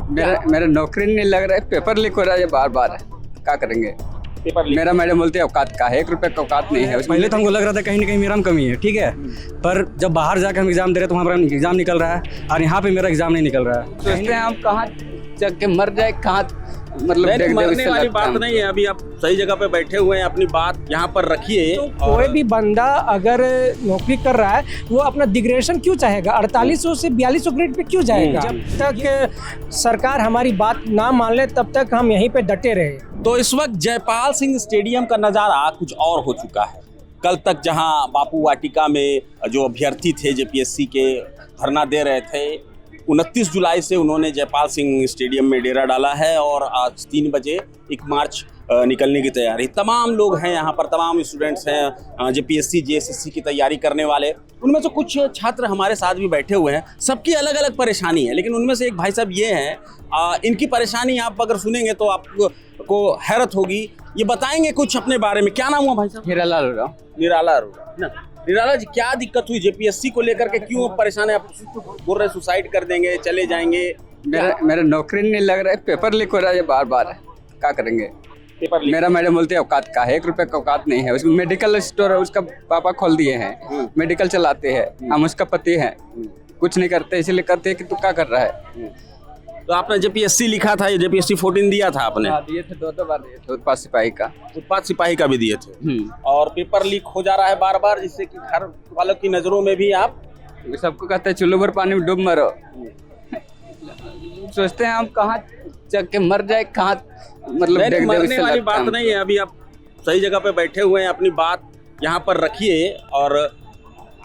मेरा नौकरी नहीं लग रहा है, पेपर लीक हो रहा है बार बार, क्या करेंगे। पेपर लीक मेरा मैडम बोलते हैं औकात का है, 1 रुपये का औकात नहीं है। पहले तो हमको लग रहा था कहीं ना कहीं मेरा में कमी है, ठीक है, पर जब बाहर जाकर हम एग्जाम दे रहे तो वहाँ पर एग्जाम निकल रहा है और यहाँ पे मेरा एग्जाम नहीं निकल रहा है। सोचते हैं हम कहाँ जाके मर जाए, कहाँ मतलब नहीं, देख मरने वाली बात नहीं है। अभी आप सही जगह पे बैठे हुए हैं, अपनी बात यहाँ पर रखिए। तो कोई भी बंदा अगर नौकरी कर रहा है वो अपना डिग्रेडेशन क्यों चाहेगा, 4800 से 4200 ग्रेड पे क्यों जाएगा। जब तक सरकार हमारी बात ना मान ले तब तक हम यहीं पे डटे रहे। तो इस वक्त जयपाल सिंह स्टेडियम का नज़ारा कुछ और हो चुका है। कल तक जहां बापू वाटिका में जो अभ्यर्थी थे जेपीएससी के धरना दे रहे थे, 29 जुलाई से उन्होंने जयपाल सिंह स्टेडियम में डेरा डाला है और आज 3 बजे एक मार्च निकलने की तैयारी। तमाम लोग हैं यहाँ पर, तमाम स्टूडेंट्स हैं जेपीएससी जेएसएससी की तैयारी करने वाले। उनमें से कुछ छात्र हमारे साथ भी बैठे हुए हैं। सबकी अलग अलग परेशानी है, लेकिन उनमें से एक भाई साहब ये हैं, इनकी परेशानी आप अगर सुनेंगे तो आपको हैरत होगी। ये बताएंगे कुछ अपने बारे में। क्या नाम हुआ भाई साहब? हीरालाल हो रहा हूँ। निराला अरोड़ा ना। निराला जी, क्या दिक्कत हुई जेपीएससी को लेकर के, क्यों परेशान है? आप बोल रहे सुसाइड कर देंगे, चले जाएंगे। मेरा नौकरी नहीं लग रहा है, पेपर लीक हो रहा है बार बार, क्या करेंगे। पेपर लीक मेरा मैडम बोलते हैं औकात का है, 1 रुपये का औकात नहीं है। उसमें मेडिकल स्टोर है, उसका पापा खोल दिए हैं, मेडिकल चलाते हैं। हम उसका पति हैं, कुछ नहीं करते, इसलिए करते हैं कि तू क्या कर रहा है। तो आपने जेपीएससी लिखा था, ये जेपीएससी 14 दिया था आपने? हाँ, दिए थे, 2 बार दिए थे। उत्पाद सिपाही का, उत्पाद सिपाही का भी दिए थे। और पेपर लीक हो जा रहा है बार बार, जिससे कि घर वालों की नजरों में भी आप सबको कहते हैं चुल्लू भर पानी में डूब मरो। सोचते हैं हम कहाँ जाके मर जाए, कहाँ मतलब नहीं, देख मरने वाली बात नहीं है। अभी आप सही जगह पे बैठे हुए हैं, अपनी बात यहाँ पर रखिए और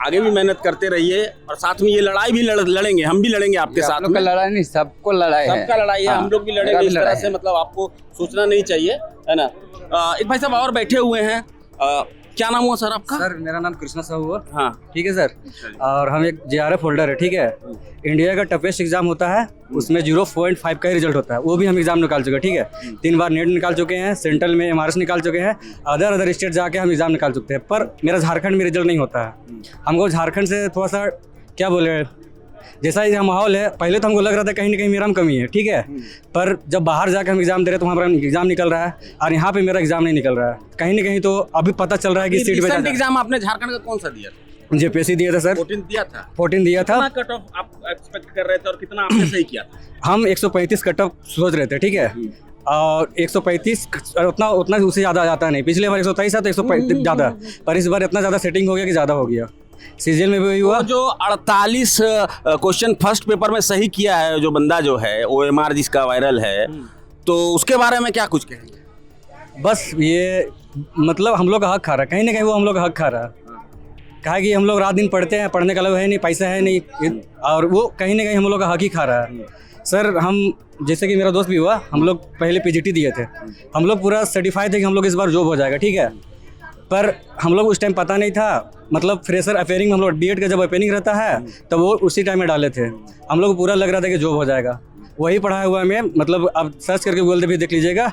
आगे भी मेहनत करते रहिए। और साथ में ये लड़ाई भी लड़ेंगे, हम भी लड़ेंगे आपके साथ में। लड़ाई नहीं, सबको लड़ाई है, सबका लड़ाई है। हम लोग भी लड़ेंगे इस तरह से, मतलब आपको सोचना नहीं चाहिए, है ना। एक भाई साहब और बैठे हुए हैं। क्या नाम हुआ सर आपका? सर मेरा नाम कृष्णा साहू हुआ। हाँ, ठीक है सर। और हम एक JRF होल्डर है, ठीक है। इंडिया का टफेस्ट एग्जाम होता है, उसमें 0.5 का ही रिजल्ट होता है, वो भी हम एग्जाम निकाल चुके हैं, ठीक है। 3 बार नेट निकाल चुके हैं, सेंट्रल में MRS निकाल चुके हैं, अदर स्टेट जाके हम एग्जाम निकाल चुके हैं, पर मेरा झारखंड में रिजल्ट नहीं होता है। हमको झारखंड से थोड़ा सा क्या बोले, जैसा यह माहौल है, पहले तो हमको लग रहा था कहीं ना कहीं मेरा में कमी है, ठीक है, पर जब बाहर जाकर हम एग्जाम दे रहे तो वहाँ पर एग्जाम निकल रहा है और यहाँ पे मेरा एग्जाम नहीं निकल रहा है। कहीं ना कहीं तो अभी पता चल रहा है कि सीट पे एग्जाम आपने झारखंड का कौन सा दिया था? जेपीएससी दिया था सर। 14 दिया था। 14 दिया था। कितना कट ऑफ आप एक्सपेक्ट कर रहे थे और कितना आपने सही किया था? हम 135 कट ऑफ सोच रहे थे, ठीक है, और 135 उतना उससे ज़्यादा जाता नहीं। पिछले बार 123 था तो 135 ज़्यादा, पर इस बार इतना ज़्यादा सेटिंग हो गया कि ज़्यादा हो गया। सीजन में भी हुआ। तो जो 48 क्वेश्चन फर्स्ट पेपर में सही किया है जो बंदा जो है OMR जिसका वायरल है, तो उसके बारे में क्या कुछ कहेंगे? बस ये मतलब हम लोग का हक खा रहा है, कहीं ना कहीं वो हम लोग का हक खा रहा है। कहा कि हम लोग रात दिन पढ़ते हैं, पढ़ने का लोग है नहीं, पैसा है नहीं, और वो कहीं ना कहीं हम लोग का हक ही खा रहा है। सर हम जैसे कि मेरा दोस्त भी हुआ, हम लोग पहले PGT दिए थे, हम लोग पूरा सर्टिफाइड थे कि हम लोग इस बार जॉब हो जाएगा, ठीक है, पर हम लोग उस टाइम पता नहीं था। मतलब फ्रेशर अफेयरिंग में हम लोग B.Ed का जब अपेयरिंग रहता है तब वो उसी टाइम में डाले थे। हम लोग पूरा लग रहा था कि जॉब हो जाएगा, वही पढ़ा हुआ में, मतलब आप सर्च करके गूगल पे भी देख लीजिएगा।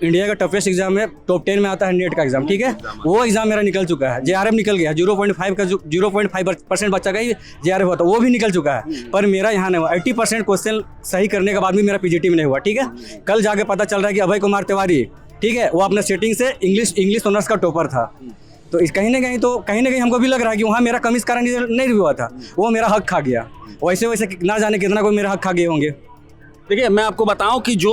इंडिया का टफेस्ट एग्जाम में टॉप 10 में आता है नेट का एग्जाम, ठीक है, वो एग्जाम मेरा निकल चुका है। JRF निकल गया, 0.5% बच्चा का ही JRF होता है, वो भी निकल चुका है, पर मेरा यहाँ नहीं हुआ। 80% क्वेश्चन सही करने के बाद भी मेरा PGT में नहीं हुआ, ठीक है। कल जाके पता चल रहा है कि अभय कुमार तिवारी, ठीक है, वो अपना सेटिंग से इंग्लिश ऑनर्स का टॉपर था। तो इस कहीं ना कहीं हमको भी लग रहा है कि वहाँ मेरा कमी इस कारण नहीं हुआ था, वो मेरा हक खा गया। वैसे ना जाने कितना कोई मेरा हक खा गए होंगे। देखिए, मैं आपको बताऊं कि जो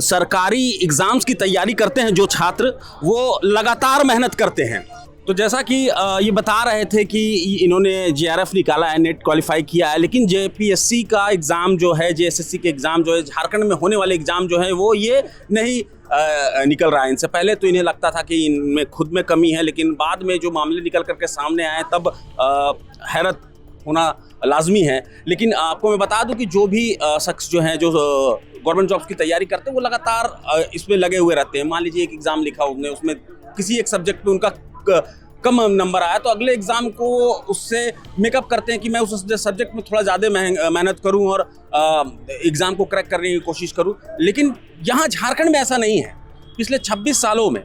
सरकारी एग्जाम्स की तैयारी करते हैं जो छात्र, वो लगातार मेहनत करते हैं। तो जैसा कि ये बता रहे थे कि इन्होंने JRF निकाला है, नेट क्वालिफाई किया है, लेकिन JPSC का एग्ज़ाम जो है, JSSC के एग्ज़ाम जो है, झारखंड में होने वाले एग्ज़ाम जो है, वो ये नहीं निकल रहा है इनसे। पहले तो इन्हें लगता था कि इनमें खुद में कमी है, लेकिन बाद में जो मामले निकल करके सामने आए तब हैरत होना लाजमी है। लेकिन आपको मैं बता दूं कि जो भी शख्स जो हैं, जो गवर्नमेंट जॉब्स की तैयारी करते हैं, वो लगातार इसमें लगे हुए रहते हैं। मान लीजिए एक एग्ज़ाम लिखा, उसने उसमें किसी एक सब्जेक्ट पे उनका कम नंबर आया, तो अगले एग्ज़ाम को उससे मेकअप करते हैं कि मैं उस सब्जेक्ट में थोड़ा ज़्यादा मेहनत करूं और एग्ज़ाम को क्रैक करने की कोशिश करूं। लेकिन यहाँ झारखंड में ऐसा नहीं है। पिछले 26 सालों में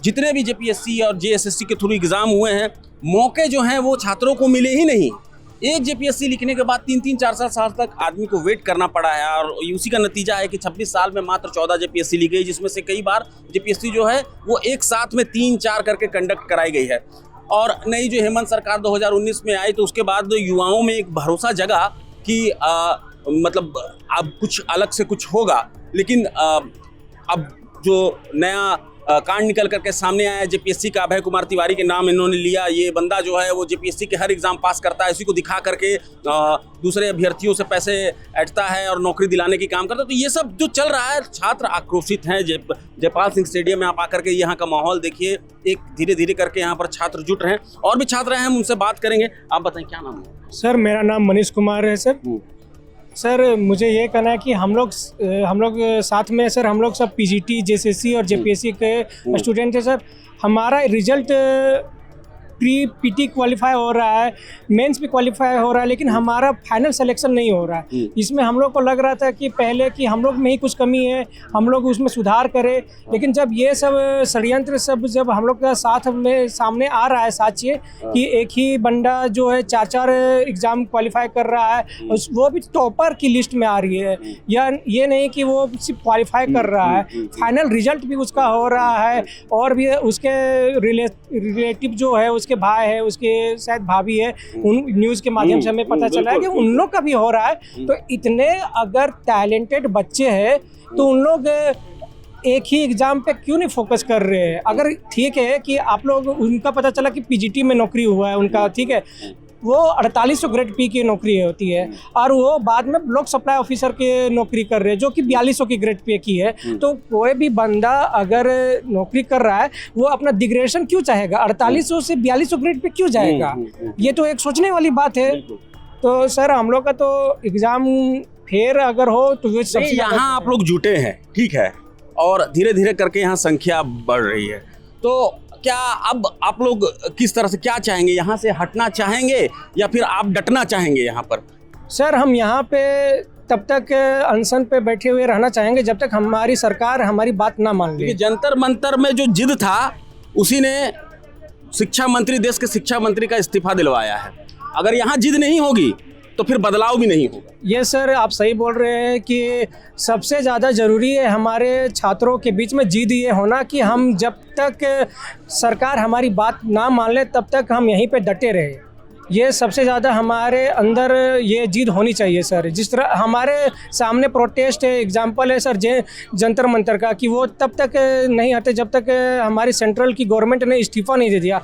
जितने भी JPSC और JSSC के थ्रू एग्ज़ाम हुए हैं, मौके जो हैं वो छात्रों को मिले ही नहीं। एक जेपीएससी लिखने के बाद 3-3 4 साल तक आदमी को वेट करना पड़ा है और उसी का नतीजा है कि 26 साल में मात्र 14 जेपीएससी ली गई, जिसमें से कई बार जेपीएससी जो है वो एक साथ में 3-4 करके कंडक्ट कराई गई है। और नई जो हेमंत सरकार 2019 में आई तो उसके बाद युवाओं में एक भरोसा जगा कि मतलब अब कुछ अलग से कुछ होगा, लेकिन अब जो नया कांड निकल करके सामने आया जेपीएससी का, अभय कुमार तिवारी के नाम इन्होंने लिया। ये बंदा जो है वो जेपीएससी के हर एग्जाम पास करता है, इसी को दिखा करके दूसरे अभ्यर्थियों से पैसे ऐंठता है और नौकरी दिलाने की काम करता है। तो ये सब जो चल रहा है, छात्र आक्रोशित हैं। जयपाल सिंह स्टेडियम में आप आकर के यहाँ का माहौल देखिए, एक धीरे धीरे करके यहाँ पर छात्र जुट रहे हैं और भी छात्र हैं, हम उनसे बात करेंगे। आप बताएं क्या नाम है? सर मेरा नाम मनीष कुमार है सर। सर मुझे ये कहना है कि हम लोग साथ में सर हम लोग सब पीजीटी, जेसीसी और जेपीएससी के स्टूडेंट हैं सर। हमारा रिजल्ट प्री पीटी क्वालिफाई हो रहा है, मेंस भी क्वालिफाई हो रहा है, लेकिन हमारा फाइनल सिलेक्शन नहीं हो रहा है। इसमें हम लोग को लग रहा था कि पहले कि हम लोग में ही कुछ कमी है, हम लोग उसमें सुधार करें, लेकिन जब ये सब षड्यंत्र सब जब हम लोग का साथ में सामने आ रहा है साक्ष्य कि एक ही बंदा जो है 4 एग्ज़ाम क्वालिफाई कर रहा है, वो भी टॉपर की लिस्ट में आ रही है, या ये नहीं कि वो सिर्फ क्वालिफाई कर रहा है, फाइनल रिजल्ट भी उसका हो रहा है। और भी उसके रिलेटिव जो है, उसके भाई है, उसके शायद भाभी है, उन न्यूज़ के माध्यम से हमें पता चला है कि उन लोग का भी हो रहा है। तो इतने अगर टैलेंटेड बच्चे हैं तो उन लोग एक ही एग्जाम पे क्यों नहीं फोकस कर रहे हैं? अगर ठीक है कि आप लोग, उनका पता चला कि पीजीटी में नौकरी हुआ है उनका, ठीक है, वो 4800 ग्रेड पी की नौकरी होती है और वो बाद में ब्लॉक सप्लाई ऑफिसर की नौकरी कर रहे हैं जो कि 4200 की ग्रेड पे की है। तो कोई भी बंदा अगर नौकरी कर रहा है वो अपना डिग्रेडेशन क्यों चाहेगा? 4800 से 4200 ग्रेड पे क्यों जाएगा? ये तो एक सोचने वाली बात है। तो सर हम लोग का तो एग्ज़ाम फेयर अगर हो तो ये सबसे यहाँ आप लोग जुटे हैं, ठीक है, और धीरे धीरे करके यहाँ संख्या बढ़ रही है। तो क्या अब आप लोग किस तरह से क्या चाहेंगे? यहाँ से हटना चाहेंगे या फिर आप डटना चाहेंगे यहाँ पर? सर हम यहाँ पे तब तक अनशन पे बैठे हुए रहना चाहेंगे जब तक हमारी सरकार हमारी बात ना मान ले। जंतर मंतर में जो जिद था उसी ने शिक्षा मंत्री, देश के शिक्षा मंत्री का इस्तीफा दिलवाया है। अगर यहाँ जिद नहीं होगी तो फिर बदलाव भी नहीं होगा। ये सर आप सही बोल रहे हैं कि सबसे ज़्यादा ज़रूरी है हमारे छात्रों के बीच में जिद ये होना कि हम जब तक सरकार हमारी बात ना मान ले तब तक हम यहीं पे डटे रहे। ये सबसे ज़्यादा हमारे अंदर ये जिद होनी चाहिए सर। जिस तरह हमारे सामने प्रोटेस्ट है, एग्जाम्पल है सर जंतर मंतर का, कि वो तब तक नहीं हटे जब तक हमारी सेंट्रल की गवर्नमेंट ने इस्तीफ़ा नहीं दे दिया।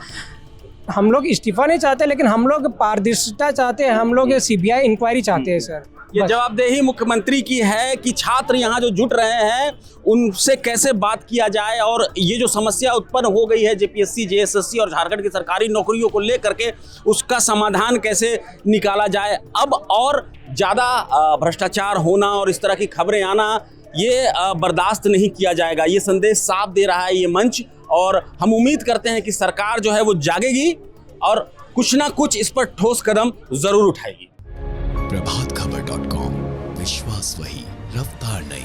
हम लोग इस्तीफा नहीं चाहते, लेकिन हम लोग पारदर्शिता चाहते हैं, हम लोग सीबीआई इंक्वायरी चाहते हैं सर। ये जवाबदेही मुख्यमंत्री की है कि छात्र यहाँ जो जुट रहे हैं उनसे कैसे बात किया जाए, और ये जो समस्या उत्पन्न हो गई है जेपीएससी, जेएसएससी और झारखंड की सरकारी नौकरियों को लेकर के, उसका समाधान कैसे निकाला जाए। अब और ज़्यादा भ्रष्टाचार होना और इस तरह की खबरें आना ये बर्दाश्त नहीं किया जाएगा। ये संदेश साफ दे रहा है ये मंच, और हम उम्मीद करते हैं कि सरकार जो है वो जागेगी और कुछ ना कुछ इस पर ठोस कदम जरूर उठाएगी। प्रभातखबर.com, विश्वास वही, रफ्तार नहीं।